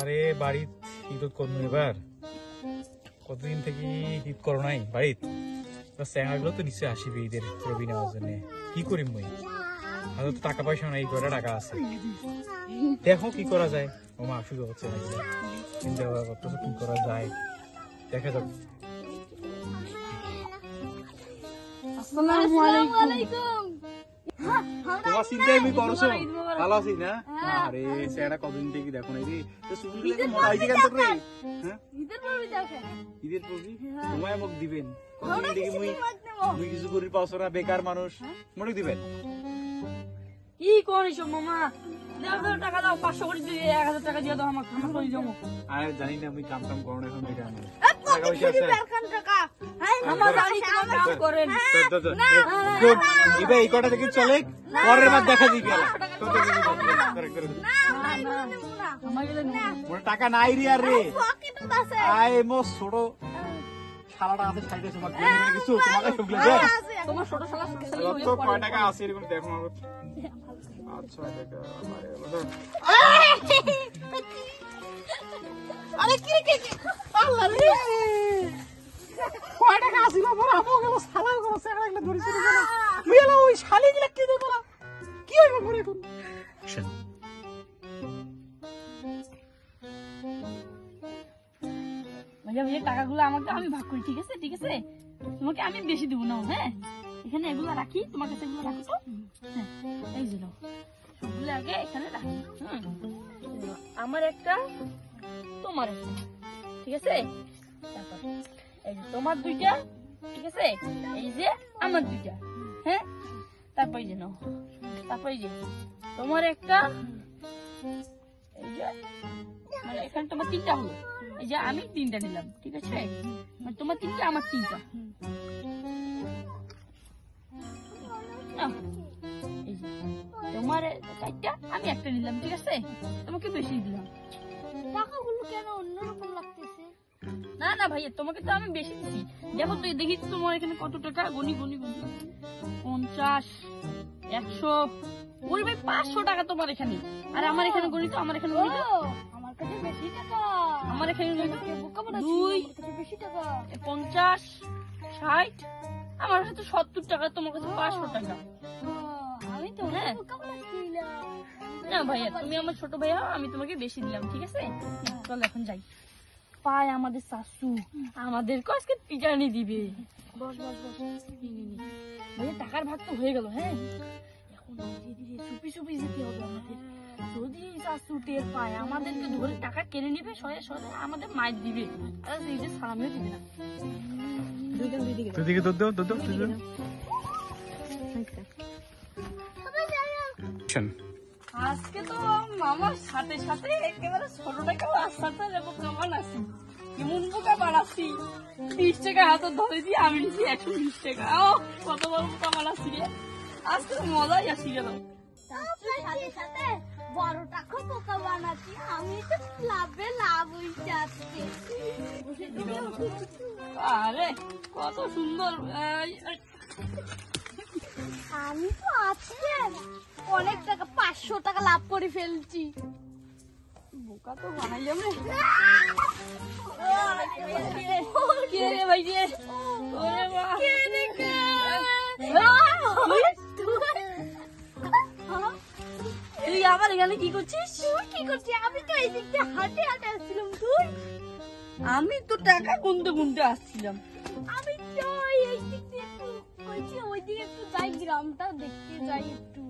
আরে বাড়িত ঈদ করবো এবার, কতদিন থেকে ঈদ করো নাই বাড়িত। চ্যাংড়াগুলো তো নিশ্চয়ই আসিবে ঈদের রবি নেওয়ার জন্য। কি করিম মই, হাতে তো টাকা পয়সা নাই, কয়টা টাকা আছে। দেখো কি করা যায়। ও মা অসুবিধা হচ্ছে না, চিন্তা করা করতেছো কি করা যায়, দেখা যাক। আসসালামু আলাইকুম। তোমার চিন্তা আমি করছো, ভালো আছি না? আরে সেটা কতদিন থেকে দেখো নাই রে, তো সুবিধা মোটা হইছে কেন তোর রে? হ্যাঁ ঈদের পরে দেখে ঈদের প্রতি তোমায় মোক দিবেন, কতদিন থেকে মুই কিছু করি পাওছো না, বেকার মানুষ, মনে দিবেন। কি করিস মামা? দাও টাকা দাও, 500 করে দিয়ে 1000 টাকা দিয়ে দাও আমাকে, আমি কই যাবো। আরে জানি না আমি কাম করো না এখন, বেকার মানুষ। টাকা পয়সা আছে আমার জানি তোমার কাম করেন এই কটা থেকে চলে, পরের বার দেখা দিবি। টাকা নাই রে, আর রে আয় মো ছোট শালাটা আছে সাইডে, তোমাকে কিছু তোমাকে শুনলে যে তোমার ছোট শালা কত কয় টাকা আছে এরকম দেখো। আচ্ছা টাকা আরে কি আল্লাহ রে, কয় টাকা আছিল বড় আমো গেল শালা গেল সেটা একটা ধরে শুরু গেল মুই এলো ওই শালি দিলা কি দেব না, কি হইব পরে কোন ভাইয়া ভাইয়া টাকাগুলো আমাকে আমি ভাগ করি, ঠিক আছে ঠিক আছে, তোমাকে আমি বেশি দেবো না। হ্যাঁ এখানে এগুলো রাখি, তোমার কাছে এগুলো রাখো তো। হ্যাঁ এই যে নাও, সবগুলো আগে এখানে রাখি। আমার একটা, তোমার একটা, ঠিক আছে। তারপর এই যে তোমার দুইটা, ঠিক আছে, এই যে আমার দুইটা। হ্যাঁ তারপর এই যে নাও, তারপর এই যে তোমার একটা, এই যে মানে এখানে তোমার তিনটা হলো, এই যে আমি তিনটা নিলাম, ঠিক আছে, মানে তোমার তিনটা আমার তিনটা। এই যে তোমার চারটা, আমি একটা নিলাম, ঠিক আছে, তোমাকে বেশি দিলাম। টাকাগুলো কেন অন্যরকম লাগতেছে? না না ভাইয়া, তোমাকে তো আমি বেশি দিছি। দেখো তো, দেখি তো তোমার এখানে কত টাকা, গনি গনি গনি, 50, 100, ওরে ভাই 500 টাকা তোমার এখানে, আর আমার এখানে গনি তো, আমার এখানে গনি তো, আমার কাছে বেশি টাকা। আমার এখানে গনি তো বোকা বানাচ্ছিস, 2, আমার কাছে বেশি টাকা। 50, 60, আমার কাছে তো 70 টাকা, তোমার কাছে 500 টাকা। আমি তো হ্যাঁ। বোকা বানাচ্ছিলাম। না ভাইয়া, তুমি আমার ছোট ভাইয়া, আমি তোমাকে বেশি দিলাম, ঠিক আছে। চল এখন যাই, পায় আমাদের শাশু আমাদেরকে আজকে পিটানি দিবে। বস বস বস। ভাইয়া টাকার ভাগ তো হয়ে গেল। হ্যাঁ এখন ধীরে ধীরে চুপি চুপি যেতে হবে আমাদের, যদি শাশু টের পায় আমাদেরকে ধরে টাকা কেড়ে নিবে, সয়ে সয়ে আমাদের মাইর দিবে, আর এই যে সালামিও দিবে না। তুই দুধ দাও, দুধ দাও। আজকে তো মামার সাথে সাথে একেবারে ছোটটাকেও আসাতে যাবো, কেমন আছি, কেমন বোকা বানাচ্ছি। 20 টাকা হাতে ধরে দিয়ে আমি নিচ্ছি 120 টাকা। ও কত বড় বোকা বানাচ্ছি রে, আজকে মজাই আসি গেল। আপনার সাথে সাথে বড় টাকা বোকা বানাচ্ছি, আমি তো লাভে লাভ হইতে আজকে। আরে কত সুন্দর, আমি তো আজকে অনেক টাকা, 500 টাকা লাভ করে ফেলছি। বোকা তো বানাই যাবে। কে রে ভাই রে, ওরে মা, তুই আবার এখানে কি করছিস? তুই কি করছিস? আমি তো এই দিক দিয়ে হাঁটে হাঁটে আসছিলাম। তুই? আমি তো টাকা গুনতে গুনতে আসছিলাম। আমি তো এই দিক দিয়ে একটু কইছি, ওই দিকে একটু যাই, গ্রামটা দেখতে যাই একটু।